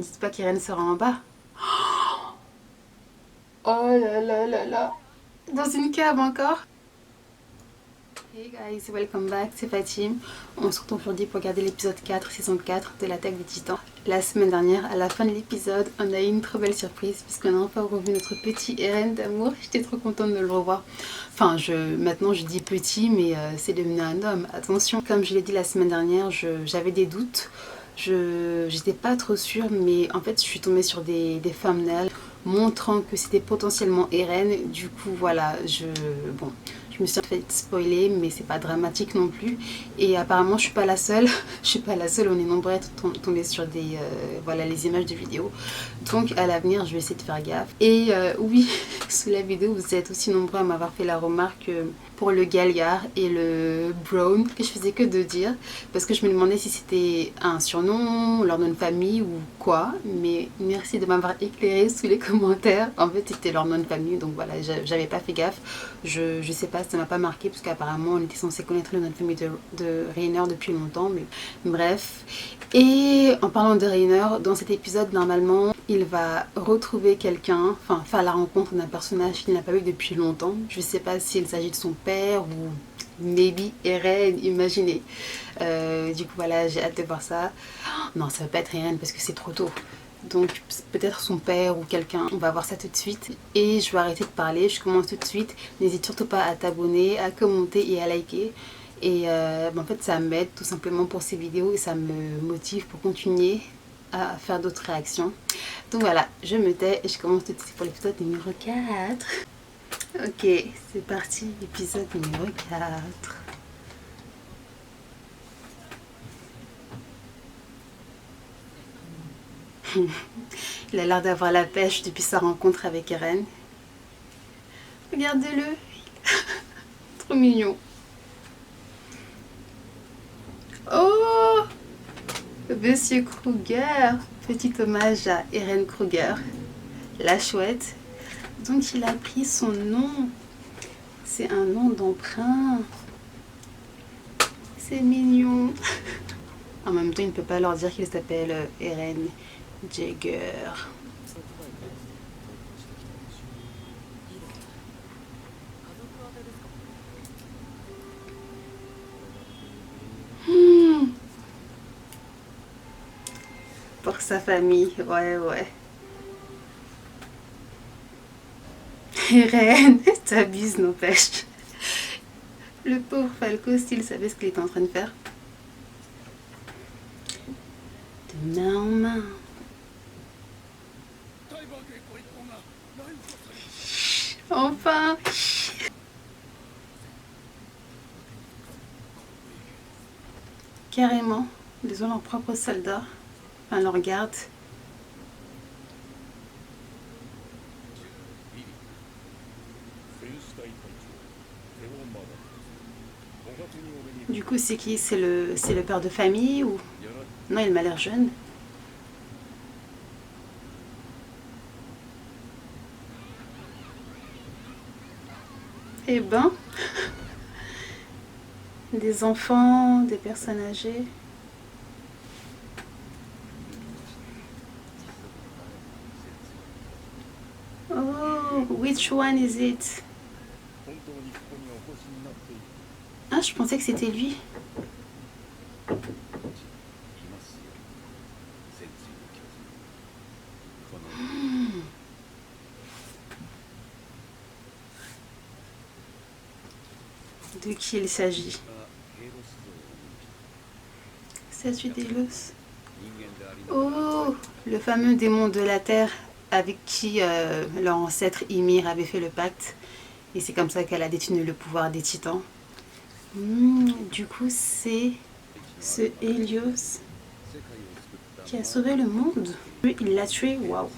me dites pas qu'Irène sera en bas. Oh là là là là. Dans une cave encore. Hey guys, welcome back, c'est Fatim. On se retrouve aujourd'hui pour regarder l'épisode 4, saison 4 de l'attaque des titans. La semaine dernière, à la fin de l'épisode, on a eu une très belle surprise puisqu'on a enfin revu notre petit Eren d'amour. J'étais trop contente de le revoir. Enfin, maintenant je dis petit, mais c'est devenu un homme. Attention, comme je l'ai dit la semaine dernière, j'avais des doutes. J'étais pas trop sûre, mais en fait je suis tombée sur des thumbnails montrant que c'était potentiellement Eren. Du coup voilà, bon, je me suis fait spoiler, mais c'est pas dramatique non plus. Et apparemment je suis pas la seule. Je suis pas la seule, on est nombreux à être tombés sur voilà, les images de vidéos. Donc à l'avenir je vais essayer de faire gaffe. Et oui, sous la vidéo vous êtes aussi nombreux à m'avoir fait la remarque pour le Galliard et le Brown, que je faisais que de dire, parce que je me demandais si c'était un surnom, leur nom de famille ou quoi, mais merci de m'avoir éclairé sous les commentaires. En fait c'était leur nom de famille, donc voilà, j'avais pas fait gaffe. Je sais pas, ça m'a pas marqué, parce qu'apparemment on était censé connaître le nom de famille de Rainer depuis longtemps, mais bref. Et en parlant de Rainer, dans cet épisode, normalement, il va retrouver quelqu'un, enfin faire la rencontre d'un personnage qu'il n'a pas vu depuis longtemps. Je sais pas s'il s'agit de son père ou maybe Eren, imaginez. Du coup voilà, j'ai hâte de voir ça. Non, ça va pas être Eren parce que c'est trop tôt. Donc peut-être son père ou quelqu'un, on va voir ça tout de suite. Et je vais arrêter de parler, je commence tout de suite. N'hésite surtout pas à t'abonner, à commenter et à liker. Et en fait ça m'aide tout simplement pour ces vidéos et ça me motive pour continuer à faire d'autres réactions. Donc voilà, je me tais et je commence tout de suite pour l'épisode numéro 4. Ok, c'est parti, épisode numéro 4. Il a l'air d'avoir la pêche depuis sa rencontre avec Eren. Regardez-le, trop mignon. Oh, Monsieur Kruger, petit hommage à Eren Kruger, la chouette. Donc il a pris son nom, c'est un nom d'emprunt. C'est mignon. En même temps, il ne peut pas leur dire qu'il s'appelle Eren Jaeger. Pour sa famille, ouais. Eren, t'abuses, n'empêche. Le pauvre Falco, s'il savait ce qu'il était en train de faire. De main en main. Enfin. Carrément, ils ont leurs propres soldats. Enfin, leur garde. Du coup, c'est qui? C'est le père de famille ou... Non, il m'a l'air jeune. Eh ben, des enfants, des personnes âgées. Oh, which one is it? Ah, je pensais que c'était lui. De qui il s'agit? Statue d'Elos. Oh, le fameux démon de la terre avec qui leur ancêtre Ymir avait fait le pacte. Et c'est comme ça qu'elle a détenu le pouvoir des titans. Du coup, c'est ce Hélios qui a sauvé le monde. Il l'a tué, waouh.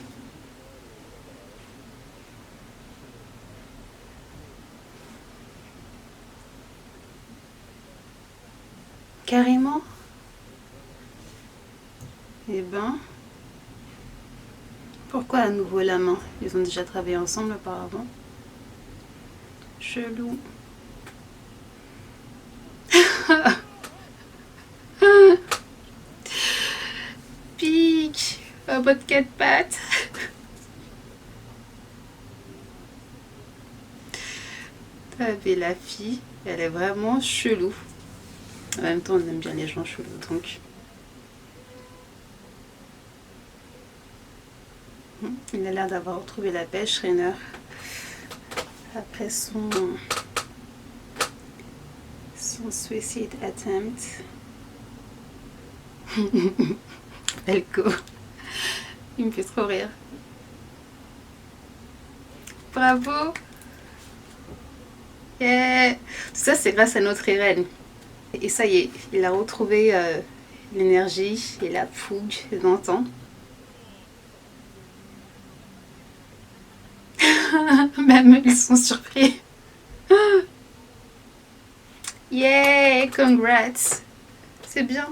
Carrément. Eh ben, pourquoi à nouveau la main? Ils ont déjà travaillé ensemble auparavant. Chelou. Pique. Votre quatre pattes. Mais la fille, elle est vraiment chelou. En même temps, on aime bien les gens chelous, donc. Il a l'air d'avoir retrouvé la pêche, Rainer. Après son suicide attempt. Elko. Il me fait trop rire. Bravo. Yeah. Tout ça, c'est grâce à notre Irène. Et ça y est, il a retrouvé l'énergie et la fougue d'antan. Même ils sont surpris. Yeah, congrats. C'est bien.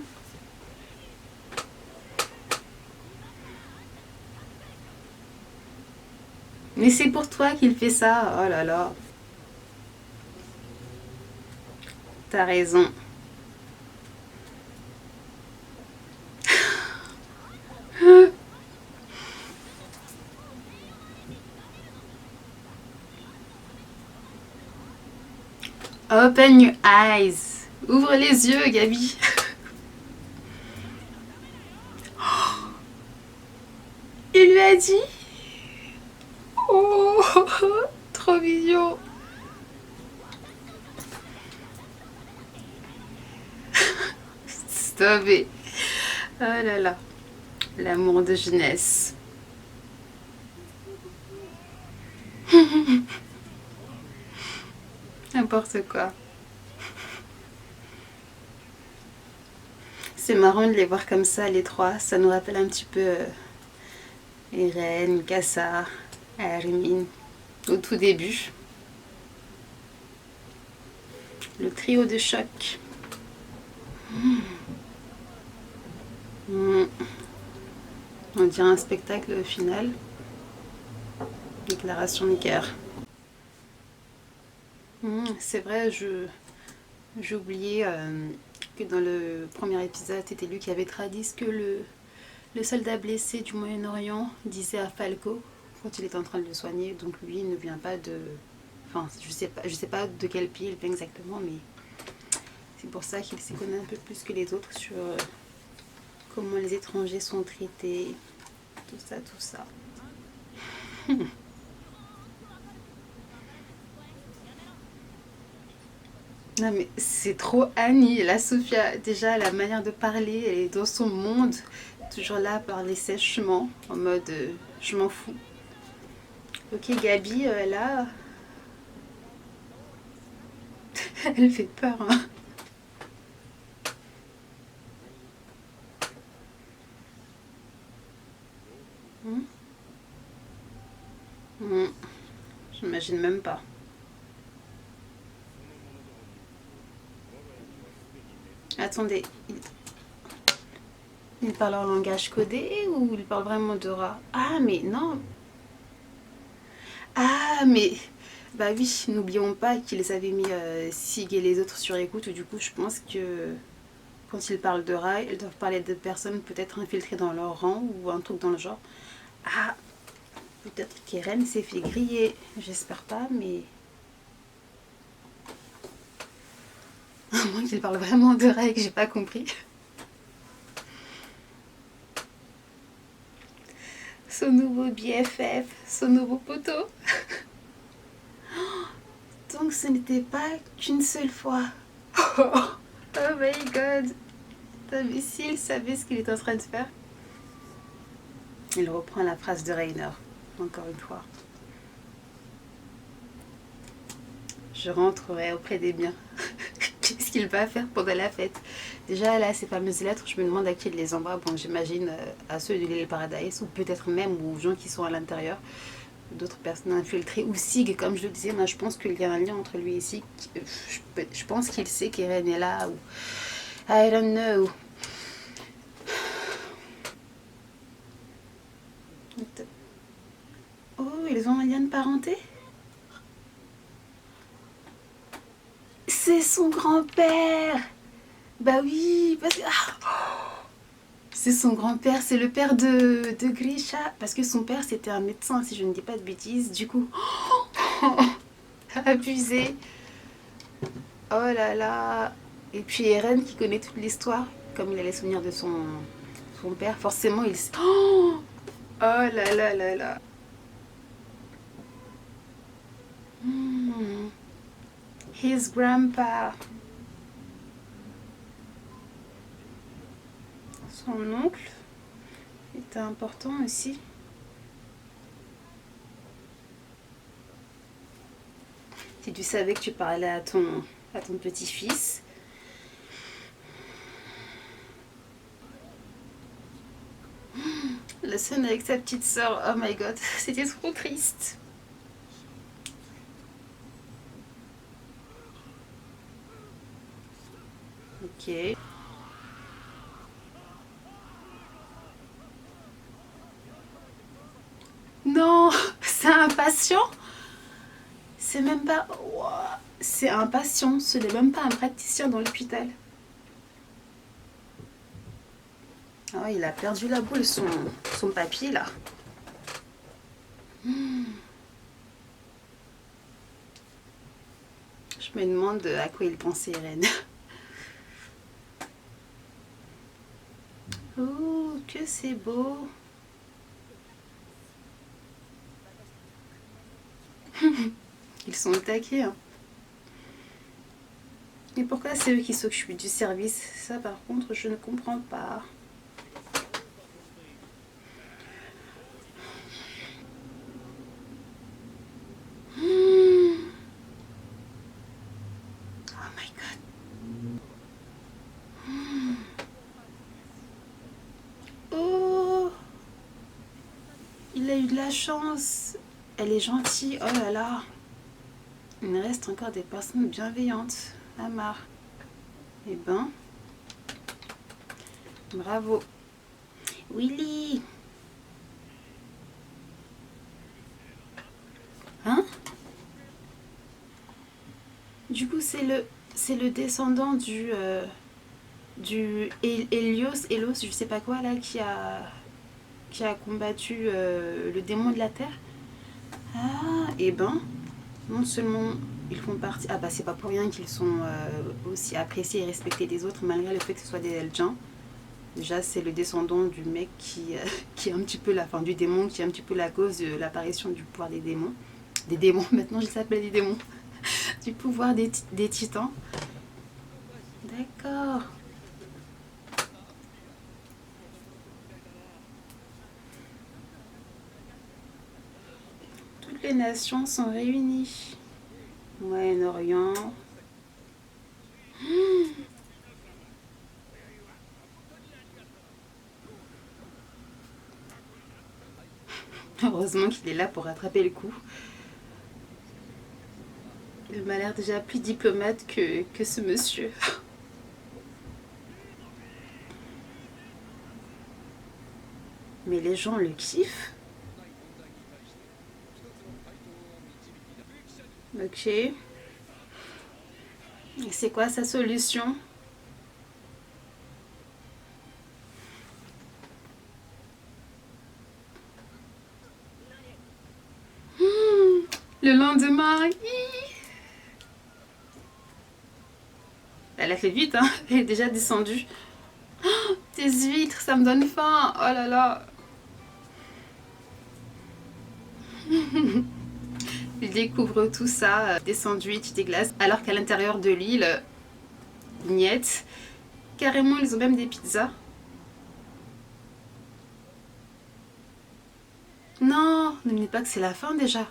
Mais c'est pour toi qu'il fait ça. Oh là là. T'as raison. Open your eyes. Ouvre les yeux, Gabi. Il lui a dit. Oh, trop mignon. Stop it. Oh là là. L'amour de jeunesse. N'importe quoi. C'est marrant de les voir comme ça, les trois. Ça nous rappelle un petit peu Eren, Mikasa, Armin, au tout début. Le trio de choc. On dirait un spectacle au final. Déclaration de guerre. C'est vrai, j'ai oublié que dans le premier épisode, c'était lui qui avait traduit ce que le soldat blessé du Moyen-Orient disait à Falco quand il était en train de le soigner. Donc lui, il ne vient pas de... Enfin, je sais pas de quel pays il vient exactement, mais c'est pour ça qu'il s'y connaît un peu plus que les autres sur comment les étrangers sont traités, tout ça, tout ça. Non mais c'est trop Annie, la Sophia, déjà la manière de parler, elle est dans son monde, toujours là à parler sèchement, en mode je m'en fous. Ok Gabi, là, elle fait peur. Hein. J'imagine même pas. Attendez, il parle en langage codé ou il parle vraiment de rat? Ah mais non. Ah mais... Bah oui, n'oublions pas qu'ils avaient mis Sig et les autres sur écoute. Du coup, je pense que quand ils parlent de rat, ils doivent parler de personnes peut-être infiltrées dans leur rang ou un truc dans le genre. Ah, peut-être qu'Eren s'est fait griller. J'espère pas, mais... À moins qu'il parle vraiment de rat et que j'ai pas compris. Son nouveau BFF, son nouveau poteau. Donc ce n'était pas qu'une seule fois. Oh my god. Mais s'il savait ce qu'il est en train de faire. Il reprend la phrase de Rainer, encore une fois. Je rentrerai auprès des miens. Qu'est-ce qu'il va faire pendant la fête? Déjà là, ces fameuses lettres, je me demande à qui il les envoie. Bon, j'imagine à ceux de l'île Paradise, ou peut-être même aux gens qui sont à l'intérieur, d'autres personnes infiltrées, ou Sig, comme je le disais. Moi, je pense qu'il y a un lien entre lui et Sig. Je pense qu'il sait qu'Eren est là, ou... I don't know. Oh, ils ont un lien de parenté? C'est son grand-père. Bah oui, parce que... Ah, C'est son grand-père, c'est le père de Grisha. Parce que son père, c'était un médecin, si je ne dis pas de bêtises. Du coup, abusé. Oh là là. Et puis Eren qui connaît toute l'histoire. Comme il a les souvenirs de son père, forcément, il... Oh, là là là là. Hmm. His grandpa. Son oncle était important aussi. Si tu savais que tu parlais à ton petit-fils. La scène avec sa petite sœur, oh my god, c'était trop triste. Ok. Non, c'est un patient. C'est même pas... Ouah, c'est un patient, ce n'est même pas un praticien dans l'hôpital. Ah, il a perdu la boule, son papier là. Je me demande à quoi il pensait, Eren. Oh, que c'est beau. Ils sont attaqués. Hein. Et pourquoi c'est eux qui s'occupent du service? Ça, par contre, je ne comprends pas. Oh my god. Oh, il a eu de la chance. Elle est gentille. Oh là là. Il reste encore des personnes bienveillantes. Amar. Eh ben, bravo. Willy. Hein? Du coup, c'est le descendant du Helios, je sais pas quoi là, qui a combattu le démon de la terre. Ah, et ben, non seulement ils font partie. Ah bah c'est pas pour rien qu'ils sont aussi appréciés et respectés des autres malgré le fait que ce soit des Eldiens. Déjà c'est le descendant du mec qui est un petit peu la fin du démon, qui est un petit peu la cause de l'apparition du pouvoir des démons. Des démons, maintenant je s'appelle des démons. Du pouvoir des titans. D'accord. Toutes les nations sont réunies. Moyen-Orient. Heureusement qu'il est là pour rattraper le coup. Il m'a l'air déjà plus diplomate que ce monsieur. Mais les gens le kiffent. Ok. Et c'est quoi sa solution? Le lendemain, elle a fait vite, hein. Elle est déjà descendue. Oh, tes huîtres, ça me donne faim. Oh là là. Il découvre tout ça, des sandwichs, des glaces, alors qu'à l'intérieur de l'île, niet. Carrément, ils ont même des pizzas. Non, ne me dites pas que c'est la fin déjà.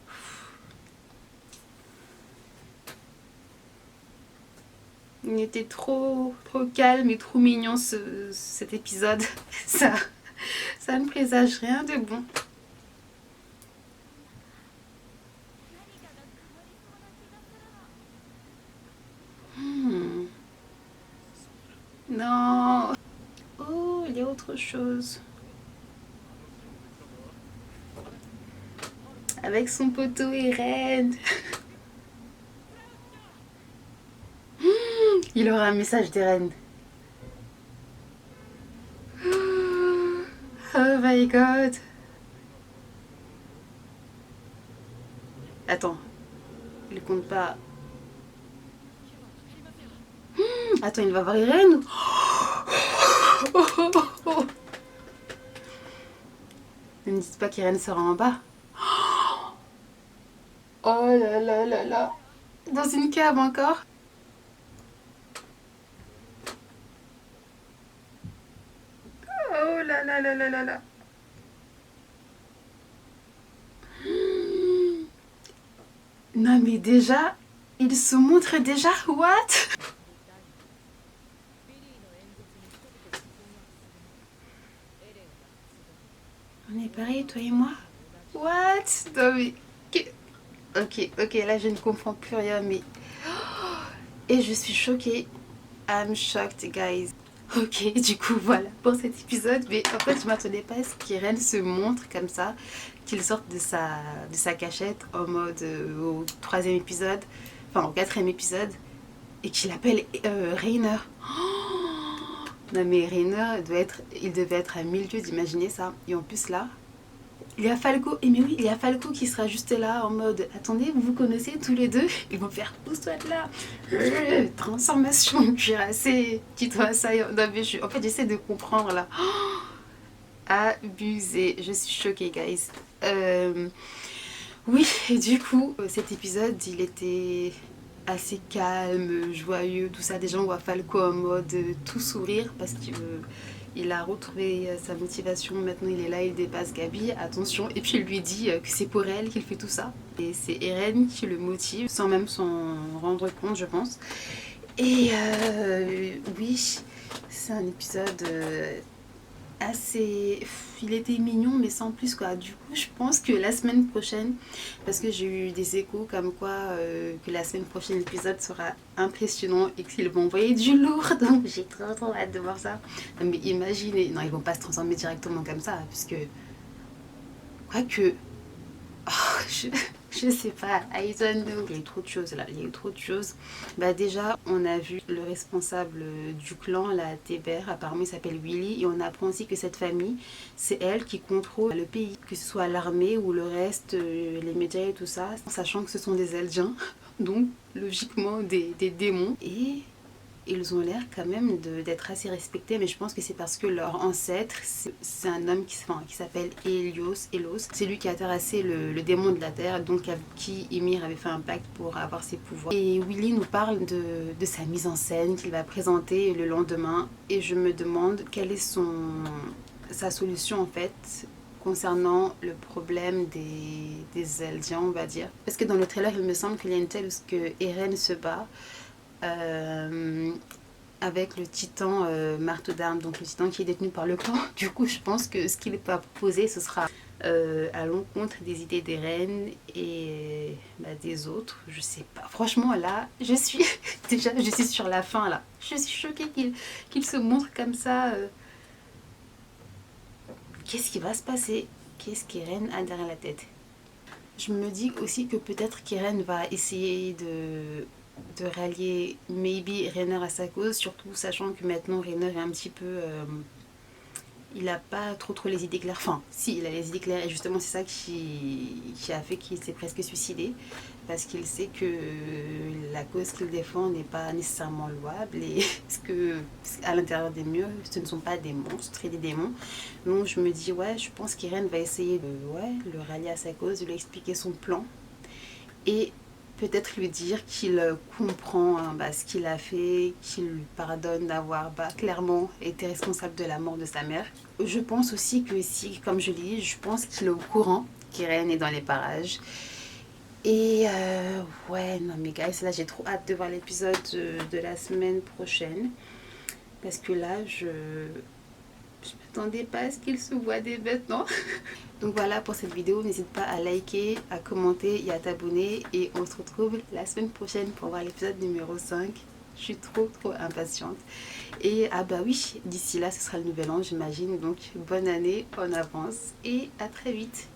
Il était trop calme et trop mignon cet épisode. Ça ne présage rien de bon. Non. Oh, il y a autre chose. Avec son poteau Eren. Il aura un message d'Eren. my god. Attends, il compte pas. Attends, il va voir Irène. Ne me dites pas qu'Irène sera en bas. Oh là là là là. Dans une cave encore. Oh là là là là là là. Non mais déjà, il se montre déjà. What? On est pareil, toi et moi. What? Non mais... Ok, ok, là je ne comprends plus rien, mais... Et je suis choquée. I'm shocked, guys. Ok, du coup, voilà pour cet épisode. Mais en fait, je m'attendais pas à ce qu'Irène se montre comme ça, qu'il sorte de sa cachette en mode au troisième épisode, enfin au quatrième épisode, et qu'il appelle Rainer. Non mais Rainer, il devait être à mille lieues d'imaginer ça. Et en plus là, il y a Falco, et mais oui, il y a Falco qui sera juste là en mode attendez, vous vous connaissez tous les deux. Ils vont faire pousse-toi de là. Transformation cuirassée, quitte assaillant. Non mais en fait j'essaie de comprendre là. Abusé, je suis choquée, guys. Oui, et du coup, cet épisode il était assez calme, joyeux, tout ça. Déjà on voit Falco en mode tout sourire parce qu'il il a retrouvé sa motivation, maintenant il est là, il dépasse Gabi, attention, et puis il lui dit que c'est pour elle qu'il fait tout ça. Et c'est Eren qui le motive, sans même s'en rendre compte, je pense. Et oui, c'est un épisode assez... Il était mignon, mais sans plus, quoi. Du coup, je pense que la semaine prochaine, parce que j'ai eu des échos comme quoi que la semaine prochaine, l'épisode sera impressionnant et qu'ils vont envoyer du lourd. Donc, j'ai trop hâte de voir ça. Non, mais imaginez... Non, ils vont pas se transformer directement comme ça, puisque... Quoique... Oh, je sais pas, I don't know. Il y a eu trop de choses là, il y a eu trop de choses. Bah déjà, on a vu le responsable du clan, la Téber, apparemment il s'appelle Willy, et on apprend aussi que cette famille, c'est elle qui contrôle le pays, que ce soit l'armée ou le reste, les médias et tout ça, sachant que ce sont des Eldiens, donc logiquement des démons. Et ils ont l'air quand même d'être assez respectés, mais je pense que c'est parce que leur ancêtre, c'est un homme qui s'appelle Elos. C'est lui qui a terrassé le démon de la terre, donc avec qui Ymir avait fait un pacte pour avoir ses pouvoirs. Et Willy nous parle de sa mise en scène qu'il va présenter le lendemain, et je me demande quelle est sa solution en fait concernant le problème des Eldiens, on va dire. Parce que dans le trailer, il me semble qu'il y a une telle où que Eren se bat avec le titan marteau d'armes, donc le titan qui est détenu par le clan. Du coup, je pense que ce qu'il va proposer, ce sera à l'encontre des idées des reines et des autres. Je sais pas. Franchement, là, je suis déjà, je suis sur la fin là. Je suis choquée qu'il se montre comme ça. Qu'est-ce qui va se passer? Qu'est-ce qu'Eren a derrière la tête? Je me dis aussi que peut-être qu'Eren va essayer de rallier maybe Rainer à sa cause, surtout sachant que maintenant Rainer est un petit peu... il a pas trop les idées claires. Enfin, si, il a les idées claires et justement c'est ça qui a fait qu'il s'est presque suicidé parce qu'il sait que la cause qu'il défend n'est pas nécessairement louable et parce que à l'intérieur des murs, ce ne sont pas des monstres et des démons. Donc je me dis, ouais, je pense qu'Irène va essayer de le rallier à sa cause, de lui expliquer son plan et peut-être lui dire qu'il comprend ce qu'il a fait, qu'il lui pardonne d'avoir clairement été responsable de la mort de sa mère. Je pense aussi que si, comme je l'ai dit, je pense qu'il est au courant qu'Irène est dans les parages. Et ouais, non mais guys, là j'ai trop hâte de voir l'épisode de la semaine prochaine. Parce que là, je m'attendais pas à ce qu'il se voit des maintenant. Donc voilà pour cette vidéo, n'hésite pas à liker, à commenter et à t'abonner. Et on se retrouve la semaine prochaine pour voir l'épisode numéro 5. Je suis trop impatiente. Et bah oui, d'ici là ce sera le nouvel an j'imagine. Donc bonne année en avance et à très vite.